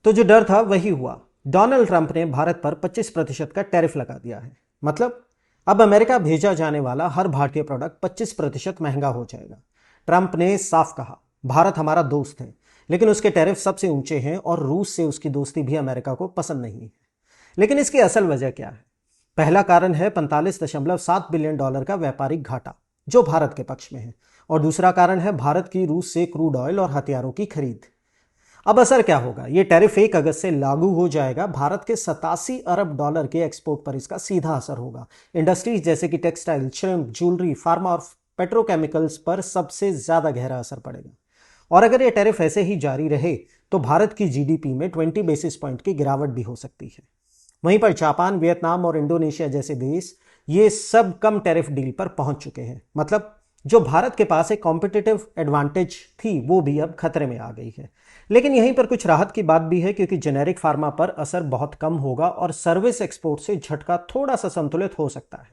तो जो डर था वही हुआ। डोनाल्ड ट्रंप ने भारत पर 25% का टैरिफ लगा दिया है। मतलब अब अमेरिका भेजा जाने वाला हर भारतीय प्रोडक्ट 25% महंगा हो जाएगा। ट्रंप ने साफ कहा, भारत हमारा दोस्त है, लेकिन उसके टैरिफ सबसे ऊंचे हैं और रूस से उसकी दोस्ती भी अमेरिका को पसंद नहीं है। लेकिन इसकी असल वजह क्या है? पहला कारण है 45.7 बिलियन डॉलर का व्यापारिक घाटा, जो भारत के पक्ष में है। और दूसरा कारण है भारत की रूस से क्रूड ऑयल और हथियारों की खरीद। अब असर क्या होगा? ये टैरिफ 1 अगस्त से लागू हो जाएगा। भारत के 87 अरब डॉलर के एक्सपोर्ट पर इसका सीधा असर होगा। इंडस्ट्रीज जैसे कि टेक्सटाइल, श्रिम्प, ज्वेलरी, फार्मा और पेट्रोकेमिकल्स पर सबसे ज्यादा गहरा असर पड़ेगा। और अगर ये टैरिफ ऐसे ही जारी रहे तो भारत की जीडीपी में 20 बेसिस पॉइंट की गिरावट भी हो सकती है। वहीं पर जापान, वियतनाम और इंडोनेशिया जैसे देश ये सब कम टैरिफ डील पर पहुंच चुके हैं। मतलब जो भारत के पास एक कॉम्पिटिटिव एडवांटेज थी वो भी अब खतरे में आ गई है। लेकिन यहीं पर कुछ राहत की बात भी है, क्योंकि जेनेरिक फार्मा पर असर बहुत कम होगा और सर्विस एक्सपोर्ट से झटका थोड़ा सा संतुलित हो सकता है।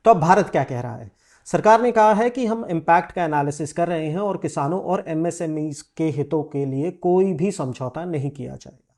तो अब भारत क्या कह रहा है? सरकार ने कहा है कि हम इम्पैक्ट का एनालिसिस कर रहे हैं और किसानों और एमएसएमईज के हितों के लिए कोई भी समझौता नहीं किया जाएगा।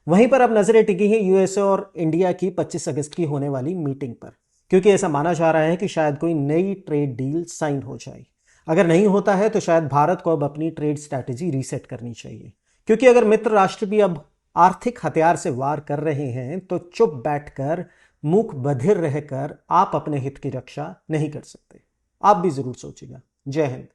वहीं पर अब नजरें टिकी हैं यूएसए और इंडिया की 25 अगस्त की होने वाली मीटिंग पर, क्योंकि ऐसा माना जा रहा है कि शायद कोई नई ट्रेड डील साइन हो जाए। अगर नहीं होता है तो शायद भारत को अब अपनी ट्रेड स्ट्रैटेजी रीसेट करनी चाहिए, क्योंकि अगर मित्र राष्ट्र भी अब आर्थिक हथियार से वार कर रहे हैं तो चुप बैठकर, मूक बधिर रहकर आप अपने हित की रक्षा नहीं कर सकते। आप भी जरूर सोचिएगा। जय हिंद।